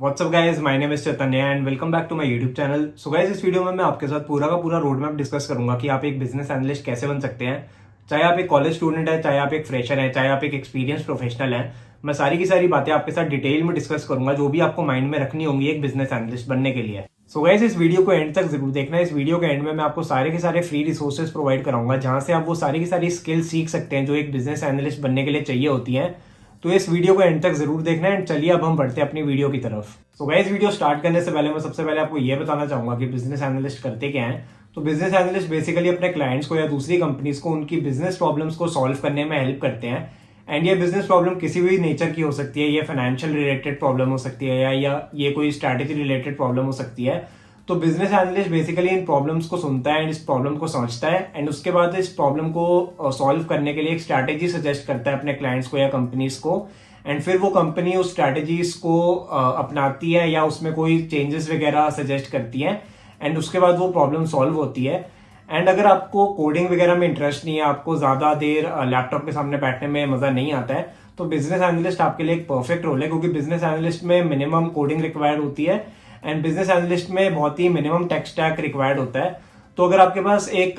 WhatsApp guys, my name is Chaitanya and welcome back to my YouTube channel. So guys, इस video में मैं आपके साथ पूरा का पूरा रोड मैप डिस्कस करूंगा कि आप एक बिजनेस एनालिस्ट कैसे बन सकते हैं। चाहे आप एक कॉलेज स्टूडेंट है, चाहे आप एक फ्रेशर है, चाहे आप एक एक्सपीरियंस प्रोफेशनल है, मैं सारी की सारी बातें आपके साथ डिटेल में डिस्कस करूंगा जो भी आपको माइंड में रखनी होंगी एक बिजनेस एनालिस्ट बनने के लिए। सो गाइज, इस वीडियो को एंड तक जरूर देखना। इस वीडियो के एंड में मैं आपको सारे के सारे फ्री रिसोर्सेज प्रोवाइड कराऊंगा जहां से आप वो सारी की सारी स्किल्स सीख सकते हैं जो एक बिजनेस एनालिस्ट बनने के लिए चाहिए होती हैं। तो इस वीडियो को एंड तक जरूर देखना है। एंड चलिए अब हम बढ़ते हैं अपनी वीडियो की तरफ। सो गाइस, वीडियो स्टार्ट करने से पहले मैं सबसे पहले आपको ये बताना चाहूंगा कि बिजनेस एनालिस्ट करते क्या है। तो बिजनेस एनालिस्ट बेसिकली अपने क्लाइंट्स को या दूसरी कंपनीज को उनकी बिजनेस प्रॉब्लम्स को सॉल्व करने में हेल्प करते हैं। एंड ये बिजनेस प्रॉब्लम किसी भी नेचर की हो सकती है। ये फाइनेंशियल रिलेटेड प्रॉब्लम हो सकती है या ये कोई स्ट्रैटेजी रिलेटेड प्रॉब्लम हो सकती है। तो बिजनेस एनालिस्ट बेसिकली इन प्रॉब्लम्स को सुनता है एंड इस प्रॉब्लम को समझता है एंड उसके बाद इस प्रॉब्लम को सॉल्व करने के लिए एक स्ट्रैटेजी सजेस्ट करता है अपने क्लाइंट्स को या कंपनीज को। एंड फिर वो कंपनी उस स्ट्रैटेजीज को अपनाती है या उसमें कोई चेंजेस वगैरह सजेस्ट करती है एंड उसके बाद वो प्रॉब्लम सॉल्व होती है। एंड अगर आपको कोडिंग वगैरह में इंटरेस्ट नहीं है, आपको ज्यादा देर लैपटॉप के सामने बैठने में मजा नहीं आता है, तो बिजनेस एनालिस्ट आपके लिए एक परफेक्ट रोल है, क्योंकि बिजनेस एनालिस्ट में मिनिमम कोडिंग रिक्वायर्ड होती है एंड बिजनेस एनालिस्ट में बहुत ही मिनिमम टेक स्टैक रिक्वायर्ड होता है। तो अगर आपके पास एक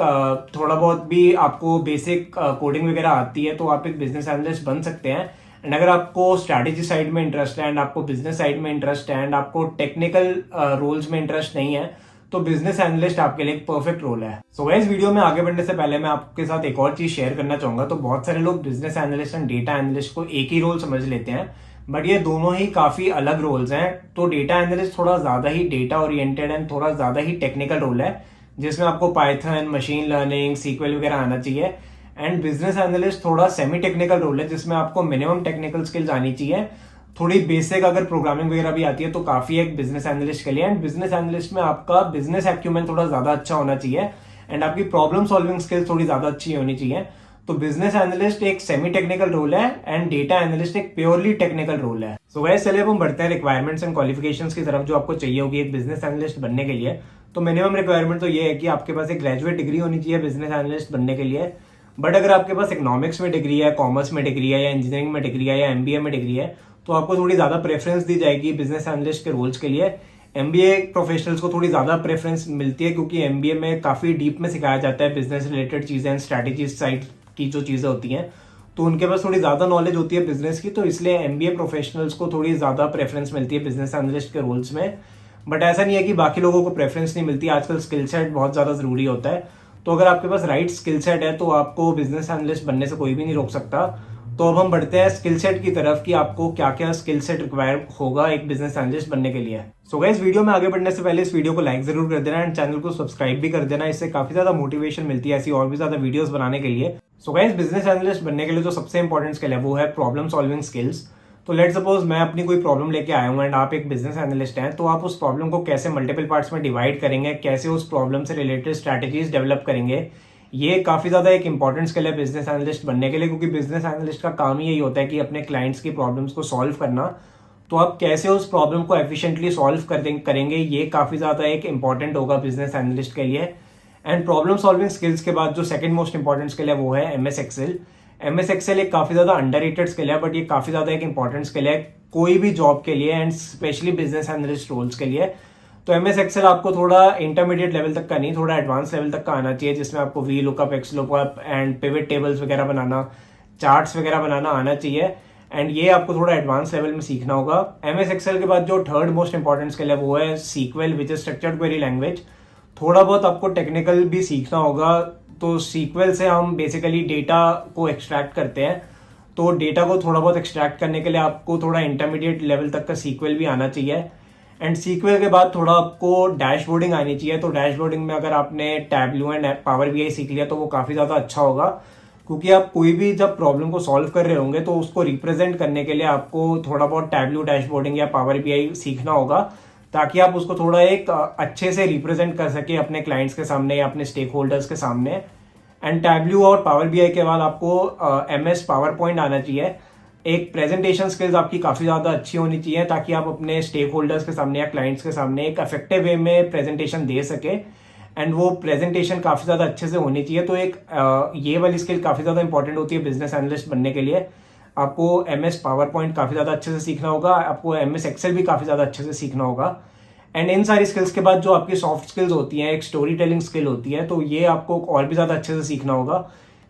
थोड़ा बहुत भी आपको बेसिक कोडिंग वगैरह आती है तो आप एक बिजनेस एनालिस्ट बन सकते हैं। एंड अगर आपको स्ट्रैटेजी साइड में इंटरेस्ट है एंड आपको बिजनेस साइड में इंटरेस्ट है एंड आपको टेक्निकल रोल्स में इंटरेस्ट नहीं है, तो बिजनेस एनालिस्ट आपके लिए एक परफेक्ट रोल है। सो गाइस, वीडियो में आगे बढ़ने से पहले मैं आपके साथ एक और चीज शेयर करना चाहूंगा। तो बहुत सारे लोग business analyst and data analyst को एक ही रोल समझ लेते हैं, बट ये दोनों ही काफी अलग रोल्स हैं। तो डेटा एनालिस्ट थोड़ा ज्यादा ही डेटा ओरिएंटेड एंड थोड़ा ज्यादा ही टेक्निकल रोल है, जिसमें आपको पाइथन, मशीन लर्निंग, सीक्वल वगैरह आना चाहिए। एंड बिजनेस एनालिस्ट थोड़ा सेमी टेक्निकल रोल है, जिसमें आपको मिनिमम टेक्निकल स्किल्स आनी चाहिए। थोड़ी बेसिक अगर प्रोग्रामिंग वगैरह भी आती है तो काफी है एक बिजनेस एनालिस्ट के लिए। एंड बिजनेस एनालिस्ट में आपका बिजनेस एक्यूमेंट थोड़ा ज्यादा अच्छा होना चाहिए एंड आपकी प्रॉब्लम सॉल्विंग स्किल्स थोड़ी ज्यादा अच्छी होनी चाहिए। तो बिजनेस एनालिस्ट एक सेमी टेक्निकल रोल है एंड डेटा एनालिस्ट एक प्योरली टेक्निकल रोल है। सो गाइस, चलिए अब हम बढ़ते हैं रिक्वायरमेंट्स एंड क्वालिफिकेशंस की तरफ जो आपको चाहिए होगी एक बिजनेस एनालिस्ट बनने के लिए। तो मिनिमम रिक्वायरमेंट तो ये है कि आपके पास एक ग्रेजुएट डिग्री होनी चाहिए बिजनेस एनालिस्ट बनने के लिए। बट अगर आपके पास इकोनॉमिक्स में डिग्री है, कॉमर्स में डिग्री है, या इंजीनियरिंग में डिग्री है, या एमबीए में डिग्री है, तो आपको थोड़ी ज्यादा प्रेफरेंस दी जाएगी बिजनेस एनालिस्ट के रोल्स के लिए। एमबीए प्रोफेशनल्स को थोड़ी ज्यादा प्रेफरेंस मिलती है, क्योंकि एमबीए में काफी डीप में सिखाया जाता है बिजनेस रिलेटेड चीजें एंड स्ट्रैटेजी साइड की जो चीजें होती हैं, तो उनके पास थोड़ी ज्यादा नॉलेज होती है बिजनेस की, तो इसलिए एमबीए प्रोफेशनल्स को थोड़ी ज्यादा प्रेफरेंस मिलती है बिजनेस एनालिस्ट के रोल्स में। बट ऐसा नहीं है कि बाकी लोगों को प्रेफरेंस नहीं मिलती। आजकल स्किल सेट बहुत ज्यादा जरूरी होता है, तो अगर आपके पास राइट स्किल सेट है तो आपको बिजनेस एनालिस्ट बनने से कोई भी नहीं रोक सकता। तो अब हम बढ़ते हैं स्किल सेट की तरफ कि आपको क्या क्या स्किल सेट रिक्वायर होगा एक बिजनेस एनालिस्ट बनने के लिए। सो गाइस, वीडियो में आगे बढ़ने से पहले इस वीडियो को लाइक जरूर कर देना एंड चैनल को सब्सक्राइब भी कर देना। इससे काफी ज्यादा मोटिवेशन मिलती है ऐसी और भी ज्यादा वीडियोस बनाने के लिए। सो गाइस, बिजनेस एनालिस्ट बनने के लिए जो सबसे इंपॉर्टेंट स्किल है वो है प्रॉब्लम सॉल्विंग स्किल्स। तो लेट सपोज मैं अपनी कोई प्रॉब्लम लेके आया हूँ एंड आप एक बिजनेस एनालिस्ट हैं, तो आप उस प्रॉब्लम को कैसे मल्टीपल पार्ट्स में डिवाइड करेंगे, कैसे उस प्रॉब्लम से रिलेटेड स्ट्रैटेजीज डेवलप करेंगे, ये काफी ज्यादा एक इंपॉर्टेंट स्किल है बिजनेस एनालिस्ट बनने के लिए, क्योंकि बिजनेस एनालिस्ट का काम ही यही होता है कि अपने क्लाइंट्स की प्रॉब्लम्स को सॉल्व करना। तो आप कैसे उस प्रॉब्लम को एफिशिएंटली सॉल्व करेंगे, ये काफी ज्यादा एक इंपॉर्टेंट होगा बिजनेस एनालिस्ट के लिए। एंड प्रॉब्लम सॉल्विंग स्किल्स के बाद जो सेकंड मोस्ट इंपॉर्टेंट स्किल है वो है एमएस एक्सेल। एमएस एक्सेल एक काफी ज्यादा अंडररेटेड स्किल है, बट ये काफी ज्यादा एक इंपॉर्टेंट स्किल है कोई भी जॉब के लिए and specially business analyst roles के लिए। तो एमएस एक्सेल आपको थोड़ा इंटरमीडिएट लेवल तक का नहीं, थोड़ा एडवांस लेवल तक का आना चाहिए, जिसमें आपको V lookup, x lookup and pivot tables वगैरह बनाना, चार्ट्स वगैरह बनाना आना चाहिए। एंड ये आपको थोड़ा एडवांस लेवल में सीखना होगा। एमएस एक्सेल के बाद जो थर्ड मोस्ट इंपॉर्टेंट स्किल है वो है SQL, which is structured query language. थोड़ा बहुत आपको टेक्निकल भी सीखना होगा। तो सीक्वल से हम बेसिकली डेटा को एक्सट्रैक्ट करते हैं, तो डेटा को थोड़ा बहुत एक्सट्रैक्ट करने के लिए आपको थोड़ा इंटरमीडिएट लेवल तक का सीक्वल भी आना चाहिए। एंड सीक्वल के बाद थोड़ा आपको डैशबोर्डिंग आनी चाहिए। तो डैशबोर्डिंग में अगर आपने टैबलू एंड पावर बीआई सीख लिया तो वो काफी ज्यादा अच्छा होगा, क्योंकि आप कोई भी जब प्रॉब्लम को सॉल्व कर रहे होंगे तो उसको रिप्रेजेंट करने के लिए आपको थोड़ा बहुत टैबलू, डैशबोर्डिंग या पावर बीआई सीखना होगा, ताकि आप उसको थोड़ा एक अच्छे से रिप्रेजेंट कर सके अपने क्लाइंट्स के सामने या अपने स्टेक होल्डर्स के सामने। एंड टैबलू और पावर बीआई के बाद आपको एमएस पावर पॉइंट आना चाहिए। एक प्रेजेंटेशन स्किल्स आपकी काफी ज्यादा अच्छी होनी चाहिए, ताकि आप अपने स्टेक होल्डर्स के सामने या क्लाइंट्स के सामने एक इफेक्टिव वे में प्रेजेंटेशन दे सके एंड वो प्रेजेंटेशन काफी ज्यादा अच्छे से होनी चाहिए। तो एक ये वाली स्किल काफी ज्यादा इंपॉर्टेंट होती है बिजनेस एनालिस्ट बनने के लिए। आपको MS पावर पॉइंट काफ़ी ज़्यादा अच्छे से सीखना होगा, आपको MS एक्सेल भी काफ़ी ज़्यादा अच्छे से सीखना होगा। एंड इन सारी स्किल्स के बाद जो आपकी सॉफ्ट स्किल्स होती हैं, एक स्टोरी टेलिंग स्किल होती है, तो ये आपको और भी ज़्यादा अच्छे से सीखना होगा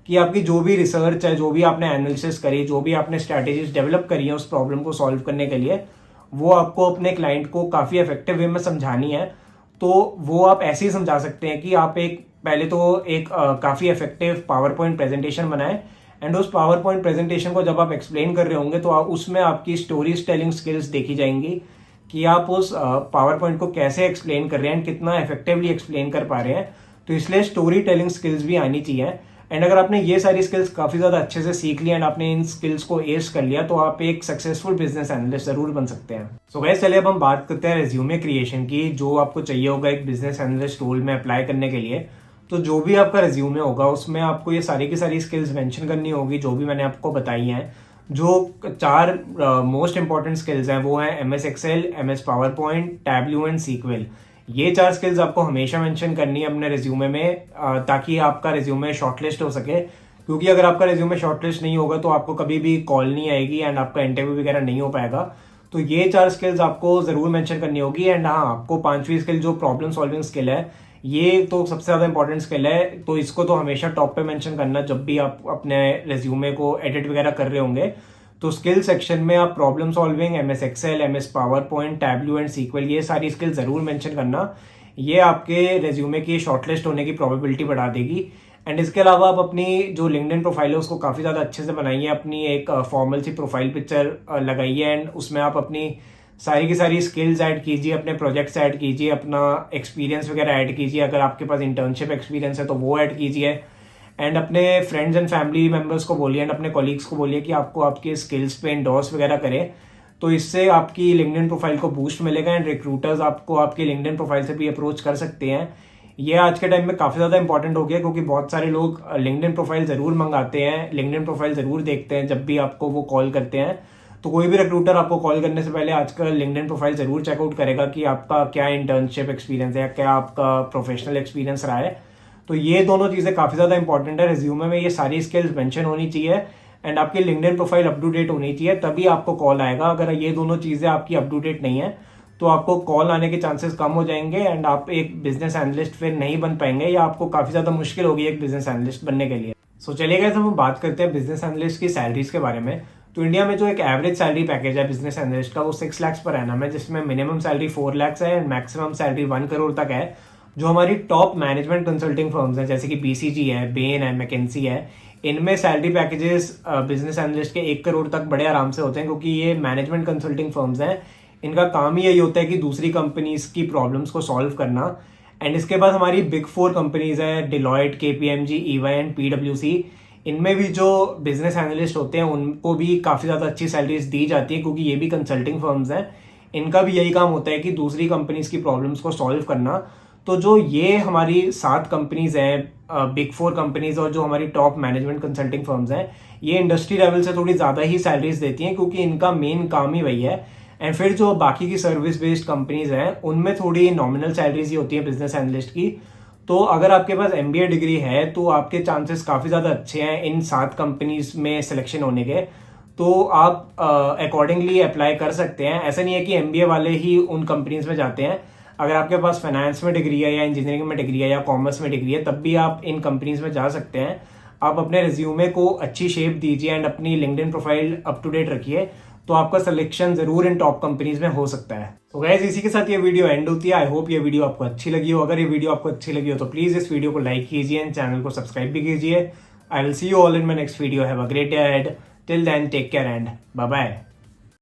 कि आपकी जो भी रिसर्च है, जो भी आपने एनालिसिस करी, जो भी आपने स्ट्रैटेजीज डेवलप करी है उस प्रॉब्लम को सॉल्व करने के लिए, वो आपको अपने क्लाइंट को काफ़ी इफेक्टिव वे में समझानी है। तो वो आप ऐसे ही समझा सकते हैं कि आप पहले तो एक काफ़ी इफेक्टिव पावर पॉइंट प्रेजेंटेशन बनाएं, एंड उस पावर पॉइंट प्रेजेंटेशन को जब आप एक्सप्लेन कर रहे होंगे तो उसमें आपकी स्टोरीज टेलिंग स्किल्स देखी जाएंगी कि आप उस पावर पॉइंट को कैसे एक्सप्लेन कर रहे हैं, कितना इफेक्टिवली एक्सप्लेन कर पा रहे हैं। तो इसलिए स्टोरी टेलिंग स्किल्स भी आनी चाहिए। एंड अगर आपने ये सारी स्किल्स काफ़ी ज़्यादा अच्छे से सीख लिया एंड आपने इन स्किल्स को एस कर लिया, तो आप एक सक्सेसफुल बिजनेस एनालिस्ट जरूर बन सकते हैं। सो गाइस, चलिए अब हम बात करते हैं रेज्यूमे क्रिएशन की, जो आपको चाहिए होगा एक बिजनेस एनालिस्ट रोल में अप्लाई करने के लिए। तो जो भी आपका रेज्यूमे होगा उसमें आपको ये सारी की सारी स्किल्स मेंशन करनी होगी जो भी मैंने आपको बताई हैं। जो 4 मोस्ट इंपॉर्टेंट स्किल्स हैं वो हैं MS Excel, MS PowerPoint, Tableau and SQL. ये 4 स्किल्स आपको हमेशा मेंशन करनी है अपने रेज्यूमे में, ताकि आपका रेज्यूमे शॉर्टलिस्ट हो सके। क्योंकि अगर आपका रेज्यूमे शॉर्टलिस्ट नहीं होगा तो आपको कभी भी कॉल नहीं आएगी एंड आपका इंटरव्यू वगैरह नहीं हो पाएगा। तो ये 4 स्किल्स आपको जरूर मेंशन करनी होगी। एंड हाँ, आपको 5वीं स्किल जो प्रॉब्लम सॉल्विंग स्किल है, ये तो सबसे ज्यादा इंपॉर्टेंट स्किल है, तो इसको तो हमेशा टॉप पे मेंशन करना जब भी आप अपने रेज्यूमे को एडिट वगैरह कर रहे होंगे। तो स्किल सेक्शन में आप problem solving, MS Excel, MS PowerPoint, Tableau and SQL, ये सारी स्किल जरूर मेंशन करना। ये आपके रेज्यूमे की शॉर्टलिस्ट होने की प्रोबेबिलिटी बढ़ा देगी। एंड इसके अलावा आप अपनी जो लिंक्डइन प्रोफाइल है उसको काफ़ी ज़्यादा अच्छे से बनाइए, अपनी एक फॉर्मल सी प्रोफाइल पिक्चर लगाइए एंड उसमें आप अपनी सारी की सारी स्किल्स ऐड कीजिए, अपने प्रोजेक्ट्स ऐड कीजिए, अपना एक्सपीरियंस वगैरह ऐड कीजिए। अगर आपके पास इंटर्नशिप एक्सपीरियंस है तो वो ऐड कीजिए। एंड अपने फ्रेंड्स एंड फैमिली मेम्बर्स को बोलिए एंड अपने कॉलीग्स को बोलिए कि आपको आपके स्किल्स पे इंडोर्स वगैरह करें। तो इससे आपकी लिंक्डइन प्रोफाइल को बूस्ट मिलेगा एंड रिक्रूटर्स आपको आपकी लिंक्डइन प्रोफाइल से भी अप्रोच कर सकते हैं। ये आज के टाइम में काफ़ी ज़्यादा इंपॉर्टेंट हो गया, क्योंकि बहुत सारे लोग लिंक्डइन प्रोफाइल ज़रूर मंगाते हैं, लिंक्डइन प्रोफाइल ज़रूर देखते हैं जब भी आपको वो कॉल करते हैं। तो कोई भी रिक्रूटर आपको कॉल करने से पहले आजकल लिंक्डइन प्रोफाइल ज़रूर चेकआउट करेगा कि आपका क्या इंटर्नशिप एक्सपीरियंस है या क्या आपका प्रोफेशनल एक्सपीरियंस रहा है। तो ये दोनों चीज़ें काफ़ी ज़्यादा इंपॉर्टेंट है। रिज्यूमे में ये सारी स्किल्स मेंशन होनी चाहिए एंड आपकी LinkedIn profile up to date होनी चाहिए, तभी आपको कॉल आएगा। अगर ये दोनों चीज़ें आपकी अप टू डेट नहीं है तो आपको कॉल आने के चांसेस कम हो जाएंगे एंड आप एक बिजनेस एनालिस्ट फिर नहीं बन पाएंगे, या आपको काफ़ी ज़्यादा मुश्किल होगी एक बिजनेस एनालिस्ट बनने के लिए। सो चलिए गाइस, हम बात करते हैं बिजनेस एनालिस्ट की सैलरीज के बारे में। तो इंडिया में जो एक एवरेज सैलरी पैकेज है बिजनेस एनालिस्ट का, वो 6 लाख पर एनम है, जिसमें मिनिमम सैलरी 4 लाख है एंड मैक्सिमम सैलरी 1 करोड़ तक है। जो हमारी टॉप मैनेजमेंट कंसल्टिंग फर्म्स हैं जैसे कि BCG है, बेन है, मैकेंसी है, इनमें सैलरी पैकेजेस बिजनेस एनालिस्ट के 1 करोड़ तक बड़े आराम से होते हैं, क्योंकि ये मैनेजमेंट कंसल्टिंग फर्म्स हैं। इनका काम ही यही होता है कि दूसरी कंपनीज की प्रॉब्लम्स को सॉल्व करना। एंड इसके बाद हमारी बिग 4 कंपनीज है, Deloitte, KPMG, EY and PwC। इनमें भी जो बिजनेस एनालिस्ट होते हैं उनको भी काफ़ी ज़्यादा अच्छी सैलरीज दी जाती है, क्योंकि ये भी कंसल्टिंग फर्म्स हैं। इनका भी यही काम होता है कि दूसरी कंपनीज की प्रॉब्लम्स को सॉल्व करना। तो जो ये हमारी 7 कंपनीज हैं, बिग 4 कंपनीज, और जो हमारी टॉप मैनेजमेंट कंसल्टिंग फर्म्स हैं, ये इंडस्ट्री लेवल से थोड़ी ज़्यादा ही सैलरीज देती हैं, क्योंकि इनका मेन काम ही वही है। एंड फिर जो बाकी की सर्विस बेस्ड कंपनीज हैं उनमें थोड़ी नॉमिनल सैलरीज ही होती है बिजनेस एनालिस्ट की। तो अगर आपके पास MBA डिग्री है तो आपके चांसेस काफ़ी ज़्यादा अच्छे हैं इन 7 कंपनीज में सिलेक्शन होने के। तो आप अकॉर्डिंगली अप्लाई कर सकते हैं। ऐसा नहीं है कि MBA वाले ही उन कंपनीज में जाते हैं। अगर आपके पास फाइनेंस में डिग्री है या इंजीनियरिंग में डिग्री है या कॉमर्स में डिग्री है, तब भी आप इन कंपनीज में जा सकते हैं। आप अपने रिज्यूमे को अच्छी शेप दीजिए एंड अपनी LinkedIn profile up to date रखिए, तो आपका सिलेक्शन जरूर इन टॉप कंपनीज में हो सकता है। तो गाइस, इसी के साथ ये वीडियो एंड होती है। आई होप ये वीडियो आपको अच्छी लगी हो। अगर ये वीडियो आपको अच्छी लगी हो तो प्लीज इस वीडियो को लाइक कीजिए एंड चैनल को सब्सक्राइब भी कीजिए। I will see you all in my next video. Have a great day ahead. Till then, take care and bye bye.